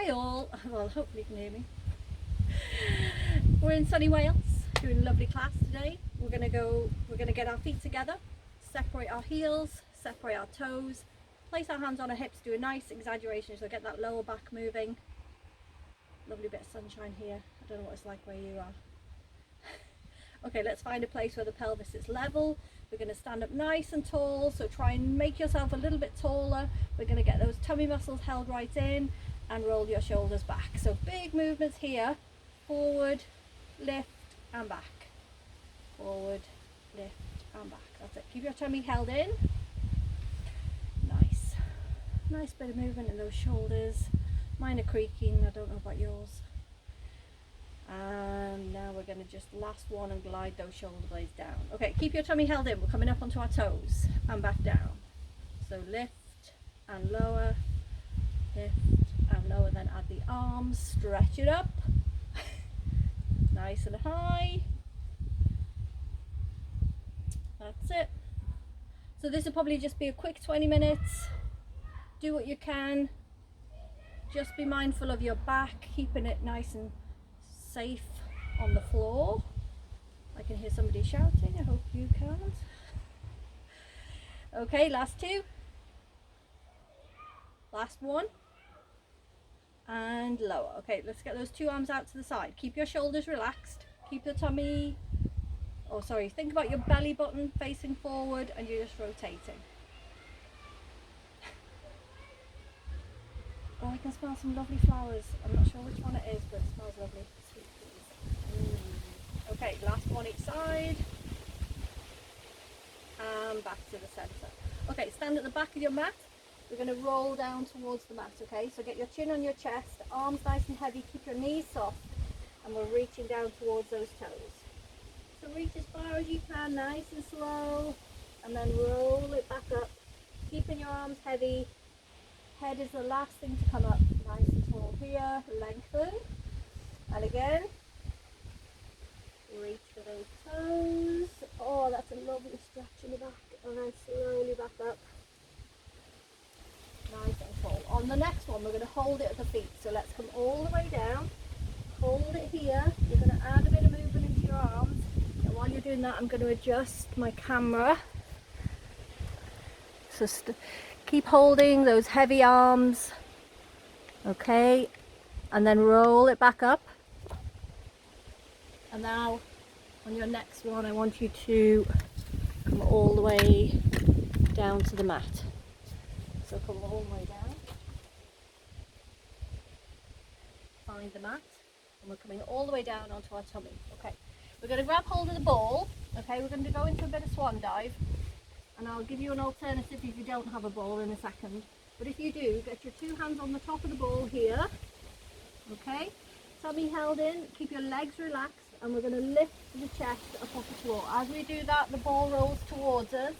Hi all, well hopefully you can hear me. We're in sunny Wales, doing a lovely class today. We're gonna get our feet together, separate our heels, separate our toes, place our hands on our hips, do a nice exaggeration so get that lower back moving. Lovely bit of sunshine here. I don't know what it's like where you are. Okay, let's find a place where the pelvis is level. We're going to stand up nice and tall, so try and make yourself a little bit taller. We're going to get those tummy muscles held right in and roll your shoulders back. So big movements here, forward, lift and back. Forward, lift and back. That's it. Keep your tummy held in. Nice. Nice bit of movement in those shoulders. Mine are creaking, I don't know about yours. And now we're going to just last one and glide those shoulder blades down. Okay, keep your tummy held in. We're coming up onto our toes and back down. So lift and lower, lift and lower, then add the arms, stretch it up, nice and high. That's it. So this will probably just be a quick 20 minutes. Do what you can. Just be mindful of your back, keeping it nice and safe on the floor. I can hear somebody shouting, I hope you can't. Okay, last two. Last one. And lower. Okay, let's get those two arms out to the side. Keep your shoulders relaxed. Keep the tummy, oh sorry, think about your belly button facing forward and you're just rotating. Oh, I can smell some lovely flowers. I'm not sure which one it is, but it smells lovely. Sweet peas. Okay, last one each side. And back to the centre. Okay, stand at the back of your mat. We're going to roll down towards the mat, okay? So get your chin on your chest, arms nice and heavy, keep your knees soft, and we're reaching down towards those toes. So reach as far as you can, nice and slow, and then roll it back up, keeping your arms heavy. Head is the last thing to come up, nice and tall here, lengthen, and again, reach for those toes. Oh, that's a lovely stretch in the back, and then slowly back up, nice and tall. On the next one, we're going to hold it at the feet, so let's come all the way down, hold it here, you're going to add a bit of movement into your arms, and while you're doing that, I'm going to adjust my camera, so keep holding those heavy arms, okay, and then roll it back up. And now on your next one, I want you to come all the way down to the mat. So come all the way down, find the mat, and we're coming all the way down onto our tummy. Okay, we're going to grab hold of the ball. Okay, we're going to go into a bit of swan dive. And I'll give you an alternative if you don't have a ball in a second. But if you do, get your two hands on the top of the ball here. Okay, tummy held in, keep your legs relaxed, and we're going to lift the chest up off the floor. As we do that, the ball rolls towards us,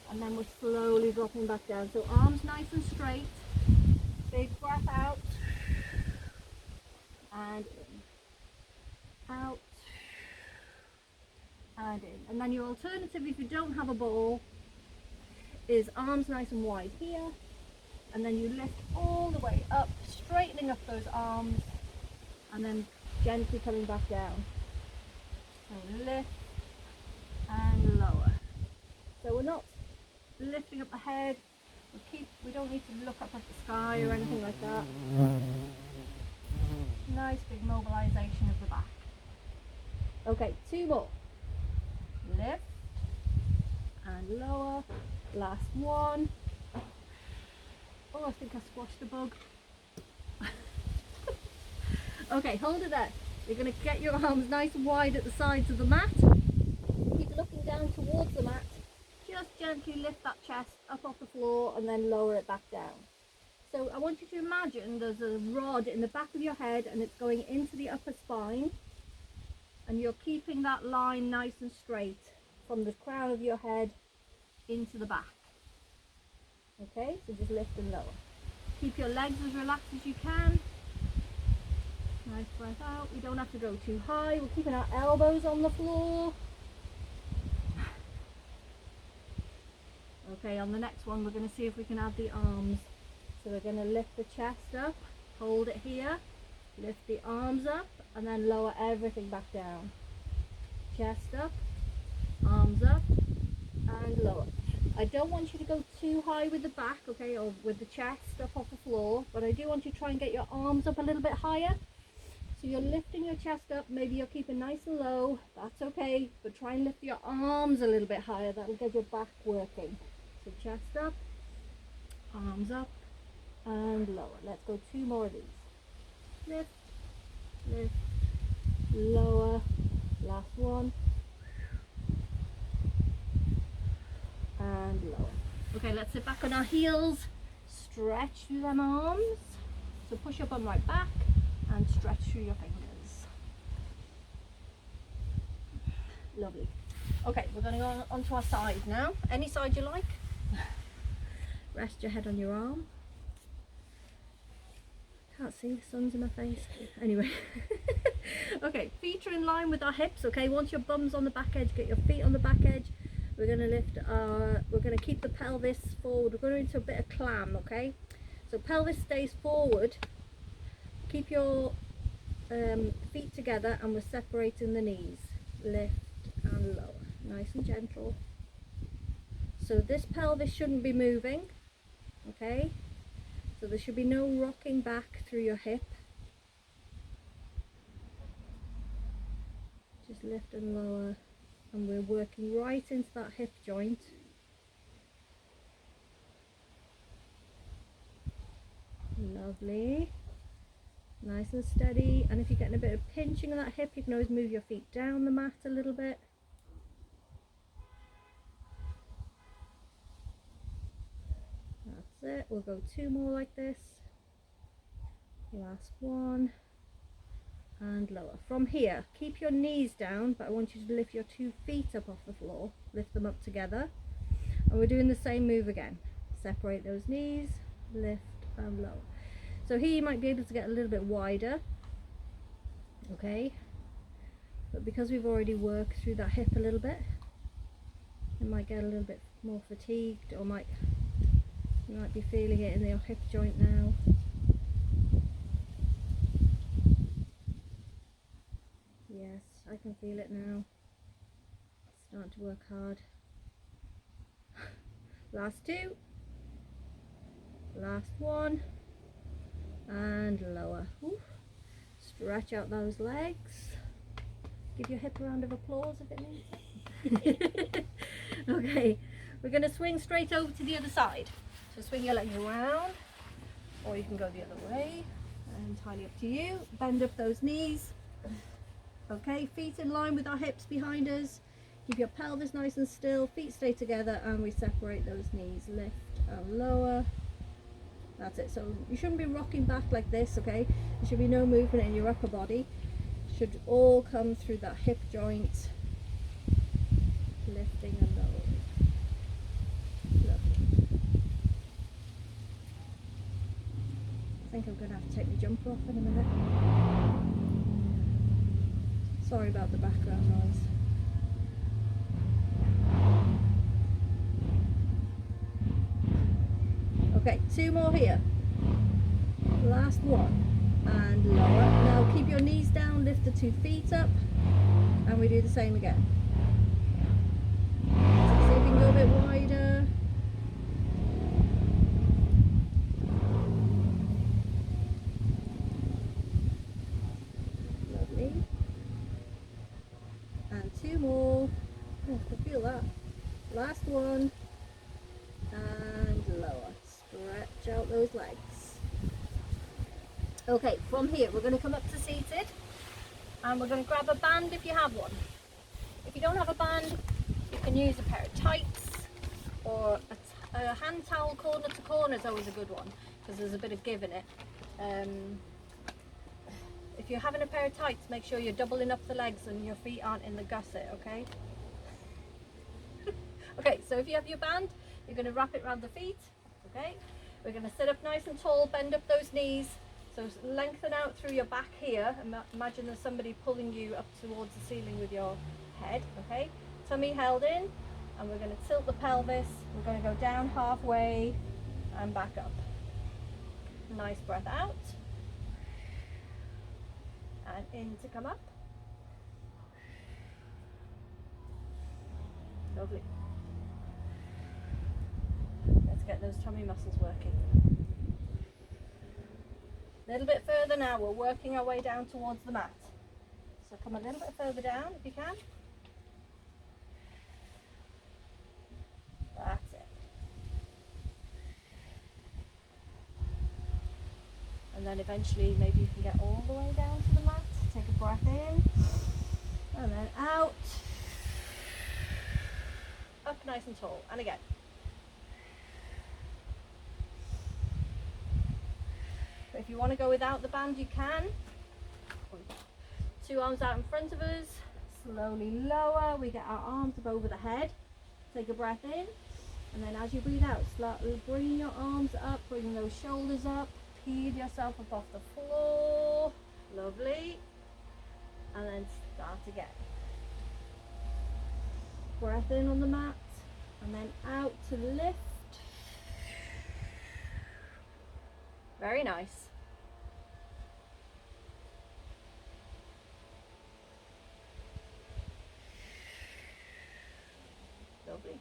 and then we're slowly dropping back down. So arms nice and straight, big breath out, and in, out, and in. And then your alternative, if you don't have a ball, is arms nice and wide here, and then you lift all the way up, straightening up those arms, and then gently coming back down. So lift and lower. So we're not lifting up the head, we don't need to look up at the sky or anything like that. Nice big mobilization of the back. Okay, two more. Lift and lower. Last one. Oh, I think I squashed a bug. Okay, hold it there. You're going to get your arms nice and wide at the sides of the mat. Keep looking down towards the mat. Just gently lift that chest up off the floor and then lower it back down. So I want you to imagine there's a rod in the back of your head and it's going into the upper spine. And you're keeping that line nice and straight from the crown of your head into the back. Okay, so just lift and lower. Keep your legs as relaxed as you can. Nice breath out. We don't have to go too high. We're keeping our elbows on the floor. Okay, on the next one we're going to see if we can add the arms. So we're going to lift the chest up hold it here, lift the arms up, and then lower everything back down. Chest up, arms up, and lower. I don't want you to go too high with the back, okay, or with the chest up off the floor, but I do want you to try and get your arms up a little bit higher. So you're lifting your chest up, maybe you're keeping nice and low, that's okay, but try and lift your arms a little bit higher, that'll get your back working. So chest up, arms up, and lower. Let's go 2 more of these. Lift, lift, lower, last one, and lower. Okay, let's sit back on our heels, stretch through them arms, so push up on right back, and stretch through your fingers. Lovely. Okay, we're going to go onto our side now. Any side you like. Rest your head on your arm. Can't see, the sun's in my face. Anyway. Okay, feet are in line with our hips. Okay, once your bum's on the back edge, get your feet on the back edge. We're going to lift we're going to keep the pelvis forward. We're going into a bit of clam, okay? So pelvis stays forward. Keep your feet together, and we're separating the knees. Lift and lower, nice and gentle. So this pelvis shouldn't be moving, okay? So there should be no rocking back through your hip. Just lift and lower, and we're working right into that hip joint. Lovely. Nice and steady, and if you're getting a bit of pinching on that hip, you can always move your feet down the mat a little bit. That's it. We'll go 2 more like this. Last one, and lower. From here, keep your knees down, but I want you to lift your 2 feet up off the floor. Lift them up together, and we're doing the same move again. Separate those knees, lift and lower. So here you might be able to get a little bit wider, okay, but because we've already worked through that hip a little bit, you might get a little bit more fatigued, or you might be feeling it in your hip joint now. Yes, I can feel it now. It's starting to work hard. Last 2, last one, and lower. Oof. Stretch out those legs. Give your hip a round of applause if it needs it. Okay, we're going to swing straight over to the other side. So swing your legs around, or you can go the other way, entirely up to you. Bend up those knees. Okay, feet in line with our hips behind us. Keep your pelvis nice and still, feet stay together, and we separate those knees. Lift and lower. That's it. So you shouldn't be rocking back like this, okay? There should be no movement in your upper body. It should all come through that hip joint. Lifting and lowering. Lovely. I think I'm going to have to take my jumper off in a minute. Sorry about the background noise. Okay, 2 more here. Last one, and lower. Now keep your knees down, lift the 2 feet up, and we do the same again. So see if you can go a bit wider. Lovely. And 2 more. Oh, I can feel that. Last one, and lower. Stretch out those legs. Okay, from here we're going to come up to seated, and we're going to grab a band if you have one. If you don't have a band, you can use a pair of tights, or a hand towel. Corner to corner is always a good one, because there's a bit of give in it. If you're having a pair of tights, make sure you're doubling up the legs and your feet aren't in the gusset, okay? Okay, so if you have your band, you're going to wrap it around the feet. Okay, we're going to sit up nice and tall, bend up those knees, so lengthen out through your back here. Imagine there's somebody pulling you up towards the ceiling with your head. Okay, tummy held in, and we're going to tilt the pelvis. We're going to go down halfway and back up. Nice breath out, and in to come up. Lovely. Let's get those tummy muscles working. A little bit further now, we're working our way down towards the mat. So come a little bit further down if you can. That's it. And then eventually maybe you can get all the way down to the mat. Take a breath in and then out. Up nice and tall. And again. But if you want to go without the band, you can. 2 arms out in front of us. Slowly lower. We get our arms up over the head. Take a breath in. And then as you breathe out, slowly bring your arms up. Bring those shoulders up. Peel yourself up off the floor. Lovely. And then start again. Breath in on the mat. And then out to lift. Very nice. Lovely.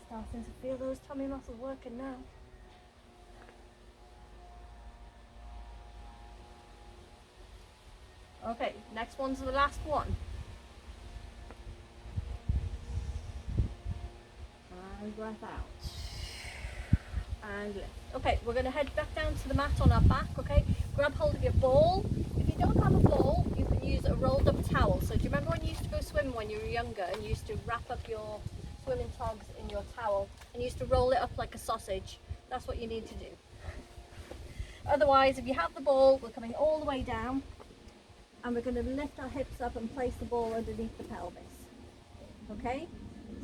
Starting to feel those tummy muscles working now. Okay, next one's the last one. And breath out. And lift. Okay, we're going to head back down to the mat on our back, okay? Grab hold of your ball. If you don't have a ball, you can use a rolled up towel. So do you remember when you used to go swimming when you were younger and you used to wrap up your swimming togs in your towel and you used to roll it up like a sausage? That's what you need to do. Otherwise, if you have the ball, we're coming all the way down and we're going to lift our hips up and place the ball underneath the pelvis. Okay?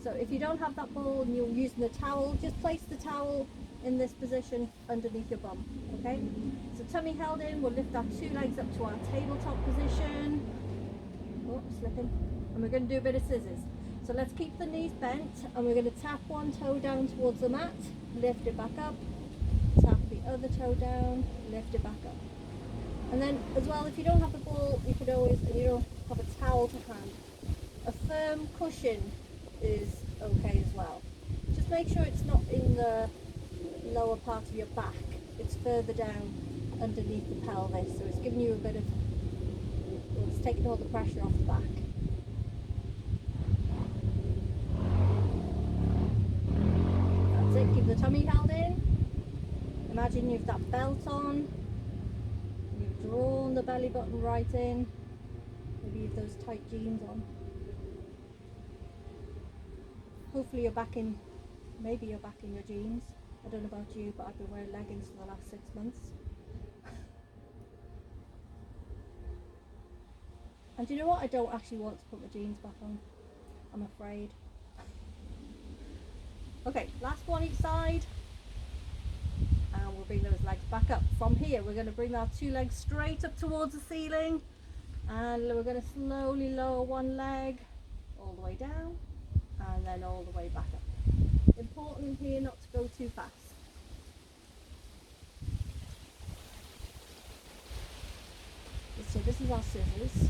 So if you don't have that ball and you're using the towel, just place the towel in this position underneath your bum. Okay? So tummy held in, we'll lift our 2 legs up to our tabletop position. Oh, slipping. And we're going to do a bit of scissors. So let's keep the knees bent and we're going to tap one toe down towards the mat, lift it back up, tap the other toe down, lift it back up. And then as well, if you don't have the ball, you could always, and you don't have a towel to hand, a firm cushion is okay as well. Just make sure it's not in the lower part of your back, it's further down underneath the pelvis, so it's giving you a bit of, well, it's taking all the pressure off the back. That's it, keep the tummy held in. Imagine you've that belt on, you've drawn the belly button right in, maybe you've those tight jeans on. Hopefully you're back in, maybe you're back in your jeans. I don't know about you, but I've been wearing leggings for the last 6 months. And do you know what? I don't actually want to put my jeans back on. I'm afraid. Okay, last one each side. And we'll bring those legs back up. From here, we're going to bring our 2 legs straight up towards the ceiling. And we're going to slowly lower one leg all the way down. And then all the way back up. Important here not to go too fast. So this is our scissors.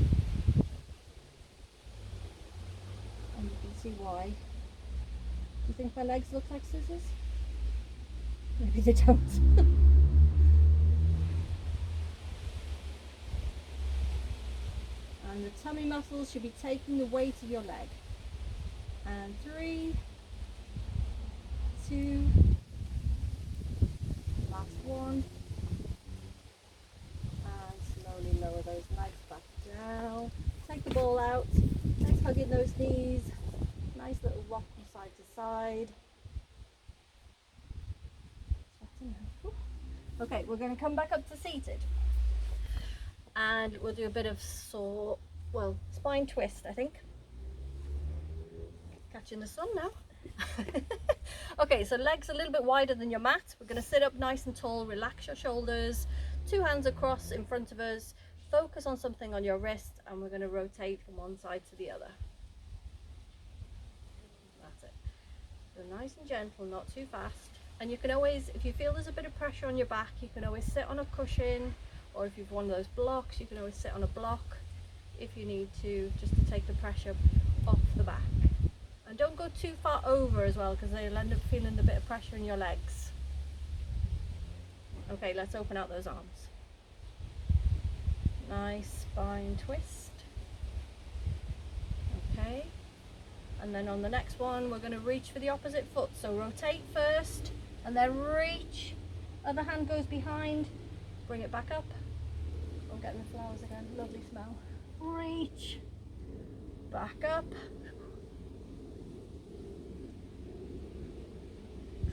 And you can see why. Do you think my legs look like scissors? Maybe they don't. And the tummy muscles should be taking the weight of your leg. And 3, 2, last one, and slowly lower those legs back down. Take the ball out, nice hug in those knees, nice little rock from side to side. Okay, we're going to come back up to seated and we'll do a bit of spine twist, I think. Catching the sun now. Okay, so legs a little bit wider than your mat. We're going to sit up nice and tall, relax your shoulders, 2 hands across in front of us, focus on something on your wrist, and we're going to rotate from one side to the other. That's it. So nice and gentle, not too fast. And you can always, if you feel there's a bit of pressure on your back, you can always sit on a cushion, or if you've one of those blocks, you can always sit on a block if you need to, just to take the pressure off the back. And don't go too far over as well, because you'll end up feeling a bit of pressure in your legs. Okay, let's open out those arms. Nice spine twist. Okay, and then on the next one we're going to reach for the opposite foot, so rotate first and then reach, other hand goes behind, bring it back up. I'm getting the flowers again, lovely smell. Reach, back up,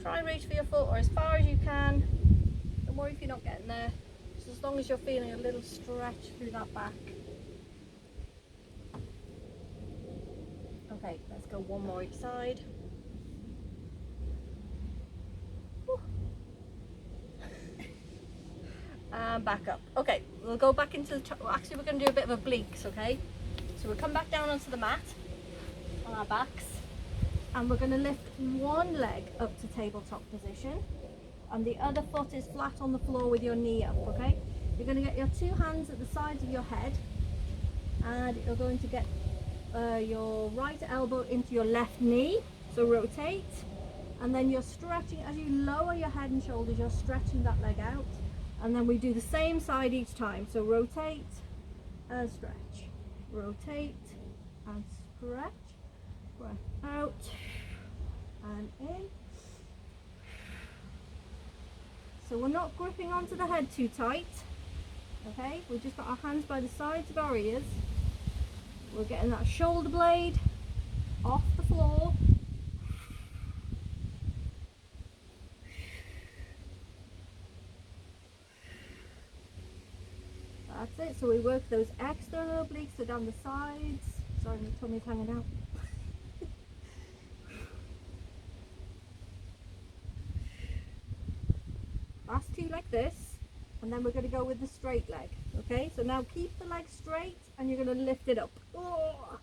try and reach for your foot or as far as you can. Don't worry if you're not getting there, just as long as you're feeling a little stretch through that back. Okay, let's go one more each side. And back up. Okay, we'll go back into the top. Well, actually, we're going to do a bit of obliques, okay? So we'll come back down onto the mat on our backs, and we're going to lift one leg up to tabletop position, and the other foot is flat on the floor with your knee up, okay? You're going to get your two hands at the sides of your head, and you're going to get your right elbow into your left knee, so rotate, and then you're stretching as you lower your head and shoulders, you're stretching that leg out, and then we do the same side each time, so rotate and stretch, rotate and stretch, breath out and in. So we're not gripping onto the head too tight, okay? We've just got our hands by the sides of our ears. We're getting that shoulder blade off the floor. That's it. So we work those external obliques, so down the sides. Sorry, my tummy's hanging out. Last two like this, and then we're going to go with the straight leg. Okay, so now keep the leg straight and you're going to lift it up. Oh.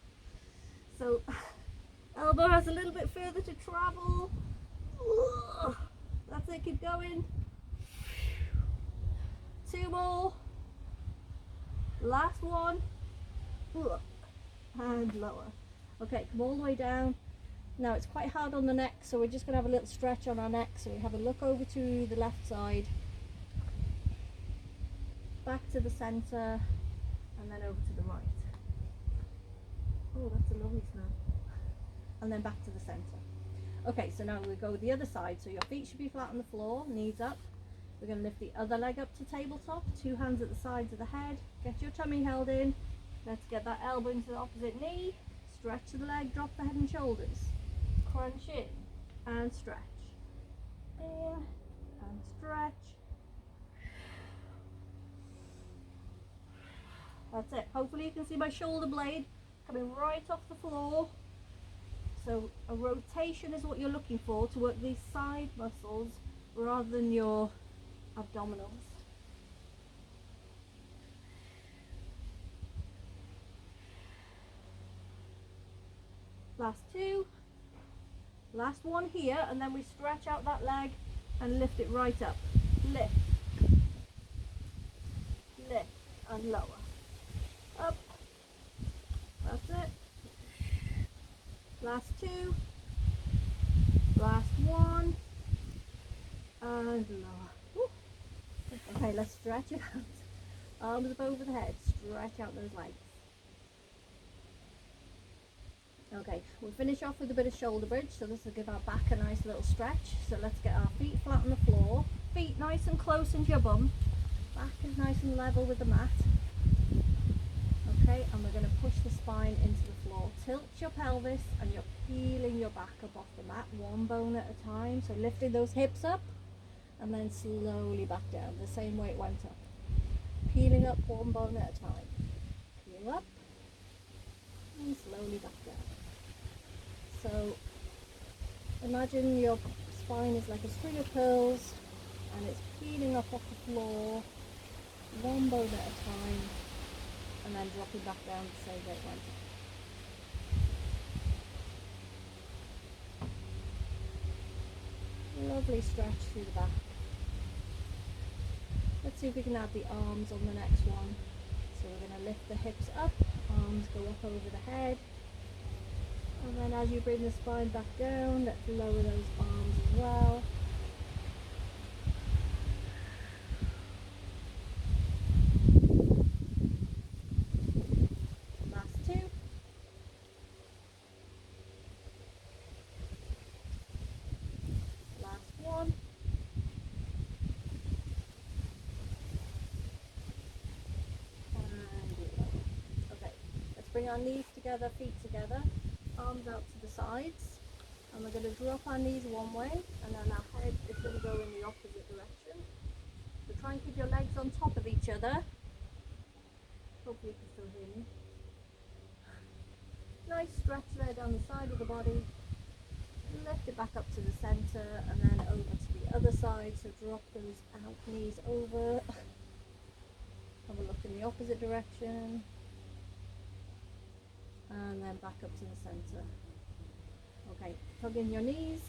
So elbow has a little bit further to travel. Oh. That's it, keep going. Two more. Last one. Oh. And lower. Okay, come all the way down. Now it's quite hard on the neck, so we're just going to have a little stretch on our neck. So we have a look over to the left side, back to the center, and then over to the right. Oh, that's a lovely smell. And then back to the center. Okay, so now we go the other side. So your feet should be flat on the floor, knees up. We're going to lift the other leg up to tabletop, two hands at the sides of the head. Get your tummy held in. Let's get that elbow into the opposite knee. Stretch the leg, drop the head and shoulders. Crunch in and stretch. In and stretch. That's it. Hopefully you can see my shoulder blade coming right off the floor. So a rotation is what you're looking for to work these side muscles rather than your abdominals. Last two. Last one here, and then we stretch out that leg and lift it right up. Lift. Lift and lower. Up. That's it. Last two. Last one. And lower. Woo. Okay, let's stretch it out. Arms up over the head. Stretch out those legs. Okay, we'll finish off with a bit of shoulder bridge, so this will give our back a nice little stretch. So let's get our feet flat on the floor, feet nice and close into your bum, back is nice and level with the mat. Okay, and we're going to push the spine into the floor. Tilt your pelvis and you're peeling your back up off the mat, one bone at a time. So lifting those hips up and then slowly back down, the same way it went up. Peeling up one bone at a time. Peel up and slowly back down. So imagine your spine is like a string of pearls and it's peeling up off the floor, one bone at a time, and then dropping back down the same way it went up. Lovely stretch through the back. Let's see if we can add the arms on the next one. So we're going to lift the hips up, arms go up over the head. And then as you bring the spine back down, let's lower those arms as well. Last two. Last one. Okay, let's bring our knees together, feet together, arms out to the sides, and we're going to drop our knees one way and then our head is going to go in the opposite direction. So try and keep your legs on top of each other. Hopefully you can still hear me. Nice stretch there down the side of the body. Lift it back up to the center and then over to the other side. So drop those out knees over. Have a look in the opposite direction. And then back up to the center. Okay, tug in your knees.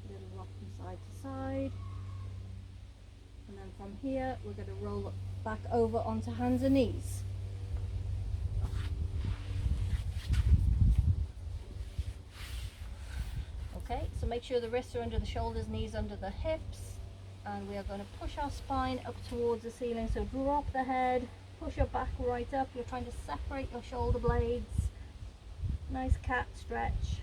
Little rock from side to side. And then from here, we're going to roll back over onto hands and knees. Okay, so make sure the wrists are under the shoulders, knees under the hips. And we are going to push our spine up towards the ceiling. So drop the head, push your back right up. You're trying to separate your shoulder blades. Nice cat stretch.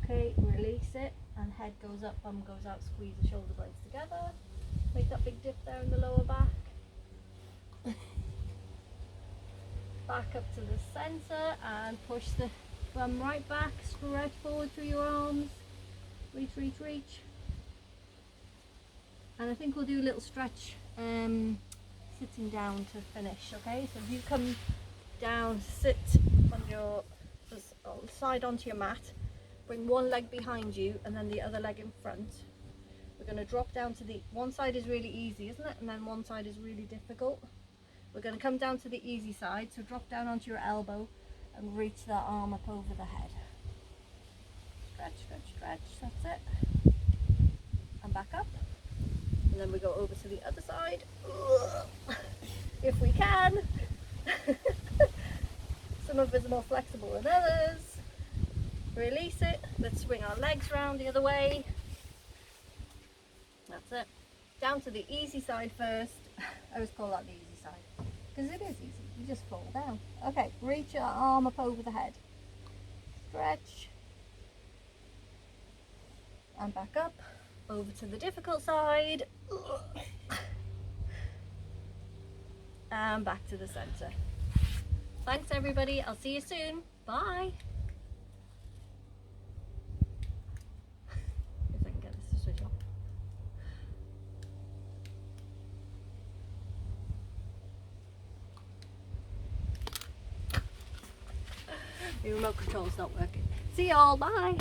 Okay, release it. And head goes up, bum goes out, squeeze the shoulder blades together. Make that big dip there in the lower back. Back up to the center and push the bum right back. Stretch forward through your arms. Reach, reach, reach. And I think we'll do a little stretch sitting down to finish, okay? So if you come down, sit on your side onto your mat, bring one leg behind you and then the other leg in front. We're going to drop down to the, one side is really easy, isn't it? And then one side is really difficult. We're going to come down to the easy side, so drop down onto your elbow and reach that arm up over the head. Stretch, stretch, stretch, that's it. And back up. And then we go over to the other side, if we can. Some of us are more flexible than others. Release it. Let's swing our legs round the other way. That's it. Down to the easy side first. I always call that the easy side because it is easy. You just fall down. Okay, reach your arm up over the head. Stretch. And back up. Over to the difficult side. And back to the center. Thanks everybody. I'll see you soon. Bye. If I can get this to switch off. The remote control's not working. See y'all. Bye.